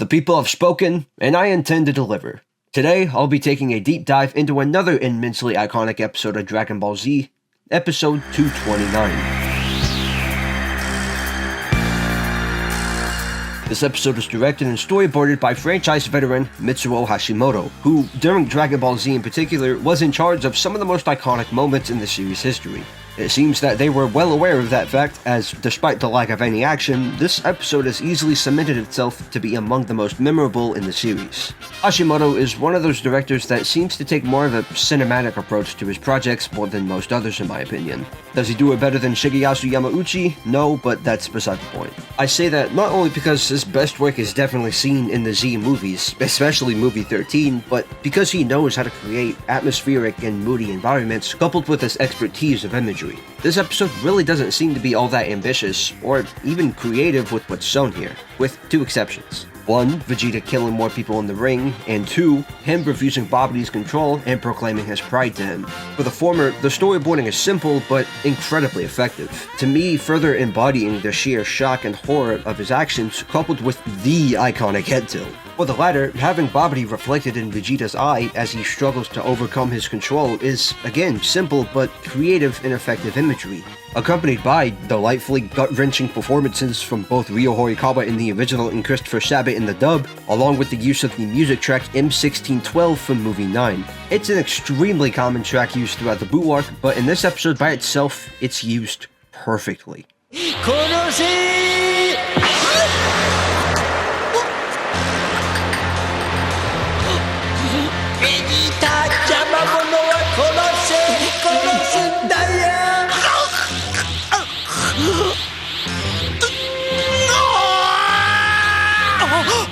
The people have spoken, and I intend to deliver. Today, I'll be taking a deep dive into another immensely iconic episode of Dragon Ball Z, episode 229. This episode is directed and storyboarded by franchise veteran Mitsuo Hashimoto, who, during Dragon Ball Z in particular, was in charge of some of the most iconic moments in the series' history. It seems that they were well aware of that fact, as despite the lack of any action, this episode has easily cemented itself to be among the most memorable in the series. Hashimoto is one of those directors that seems to take more of a cinematic approach to his projects more than most others in my opinion. Does he do it better than Shigeyasu Yamauchi? No, but that's beside the point. I say that not only because his best work is definitely seen in the Z movies, especially movie 13, but because he knows how to create atmospheric and moody environments coupled with his expertise of imagery. This episode really doesn't seem to be all that ambitious, or even creative with what's shown here, with two exceptions. One, Vegeta killing more people in the ring, and two, him refusing Babidi's control and proclaiming his pride to him. For the former, the storyboarding is simple but incredibly effective, to me further embodying the sheer shock and horror of his actions coupled with the iconic head tilt. For the latter, having Babidi reflected in Vegeta's eye as he struggles to overcome his control is, again, simple but creative and effective imagery, accompanied by delightfully gut-wrenching performances from both Ryo Horikawa in the original and Christopher Sabat in the dub, along with the use of the music track M1612 from Movie 9. It's an extremely common track used throughout the Buu arc, but in this episode by itself, it's used perfectly.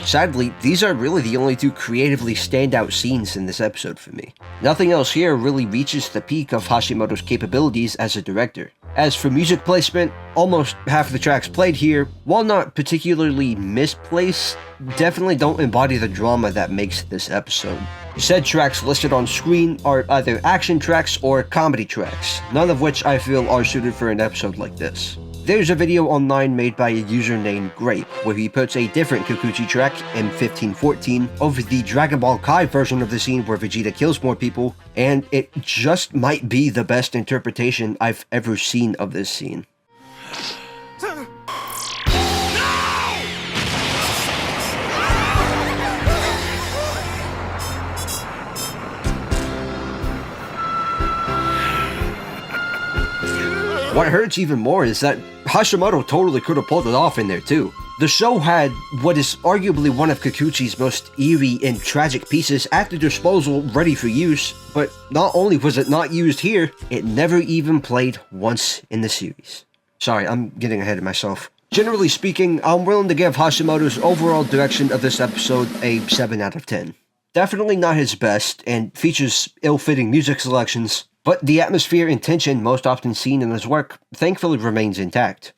Sadly, these are really the only two creatively standout scenes in this episode for me. Nothing else here really reaches the peak of Hashimoto's capabilities as a director. As for music placement, almost half the tracks played here, while not particularly misplaced, definitely don't embody the drama that makes this episode. Said tracks listed on screen are either action tracks or comedy tracks, none of which I feel are suited for an episode like this. There's a video online made by a user named Grape, where he puts a different Kikuchi track, M1514, over the Dragon Ball Kai version of the scene where Vegeta kills more people, and it just might be the best interpretation I've ever seen of this scene. What hurts even more is that Hashimoto totally could have pulled it off in there too. The show had what is arguably one of Kikuchi's most eerie and tragic pieces at their disposal ready for use, but not only was it not used here, it never even played once in the series. Sorry, I'm getting ahead of myself. Generally speaking, I'm willing to give Hashimoto's overall direction of this episode a 7 out of 10. Definitely not his best, and features ill-fitting music selections, but the atmosphere and tension most often seen in his work thankfully remains intact.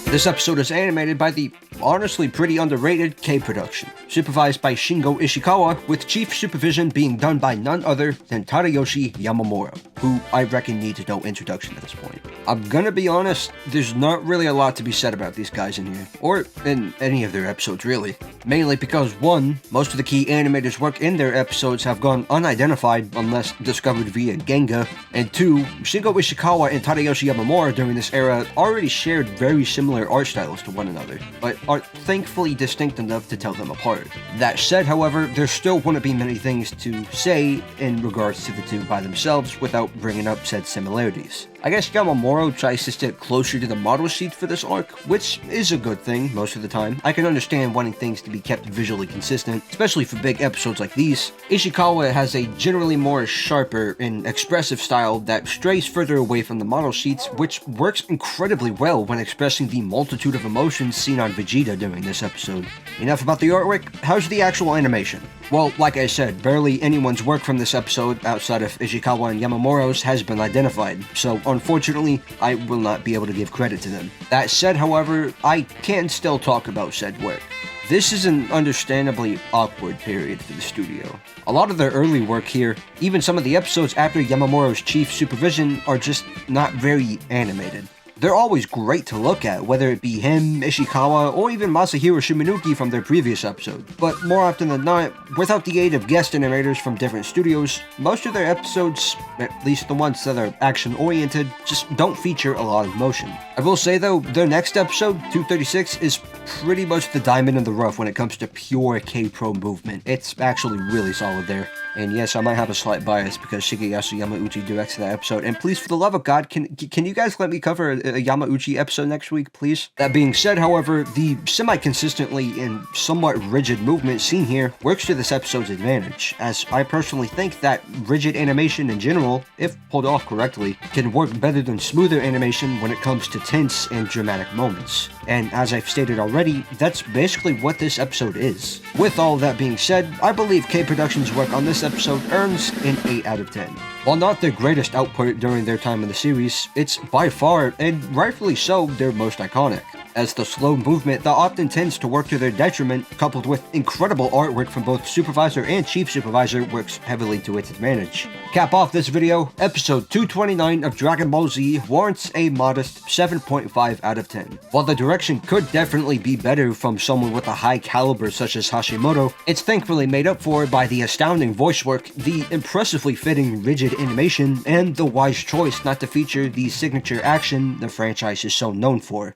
This episode is animated by the honestly pretty underrated K Production, supervised by Shingo Ishikawa, with chief supervision being done by none other than Tadayoshi Yamamura, who I reckon needs no introduction at this point. I'm gonna be honest, there's not really a lot to be said about these guys in here, or in any of their episodes really. Mainly because 1, most of the key animators' work in their episodes have gone unidentified unless discovered via Genga, and 2, Shingo Ishikawa and Tadayoshi Yamamura during this era already shared very similar art styles to one another, but are thankfully distinct enough to tell them apart. That said, however, there still wouldn't be many things to say in regards to the two by themselves without bringing up said similarities. I guess Yamamura tries to stick closer to the model sheet for this arc, which is a good thing most of the time. I can understand wanting things to be kept visually consistent, especially for big episodes like these. Ishikawa has a generally more sharper and expressive style that strays further away from the model sheets, which works incredibly well when expressing the multitude of emotions seen on Vegeta during this episode. Enough about the artwork, how's the actual animation? Well, like I said, barely anyone's work from this episode outside of Ishikawa and Yamamura's has been identified, so unfortunately, I will not be able to give credit to them. That said, however, I can still talk about said work. This is an understandably awkward period for the studio. A lot of their early work here, even some of the episodes after Yamamura's chief supervision, are just not very animated. They're always great to look at, whether it be him, Ishikawa, or even Masahiro Shimanuki from their previous episode. But more often than not, without the aid of guest animators from different studios, most of their episodes, at least the ones that are action-oriented, just don't feature a lot of motion. I will say though, their next episode, 236, is pretty much the diamond in the rough when it comes to pure K-Pro movement. It's actually really solid there. And yes, I might have a slight bias because Shigeyasu Yamauchi directed that episode. And please, for the love of God, can you guys let me cover a Yamauchi episode next week, please? That being said, however, the semi-consistently and somewhat rigid movement seen here works to this episode's advantage, as I personally think that rigid animation in general, if pulled off correctly, can work better than smoother animation when it comes to tense and dramatic moments. And as I've stated already, that's basically what this episode is. With all that being said, I believe K-Production's work on this episode earns an 8 out of 10. While not their greatest output during their time in the series, it's by far, and rightfully so, their most iconic, as the slow movement that often tends to work to their detriment, coupled with incredible artwork from both Supervisor and Chief Supervisor, works heavily to its advantage. Cap off this video, episode 229 of Dragon Ball Z warrants a modest 7.5 out of 10. While the direction could definitely be better from someone with a high caliber such as Hashimoto, it's thankfully made up for by the astounding voice work, the impressively fitting rigid animation, and the wise choice not to feature the signature action the franchise is so known for.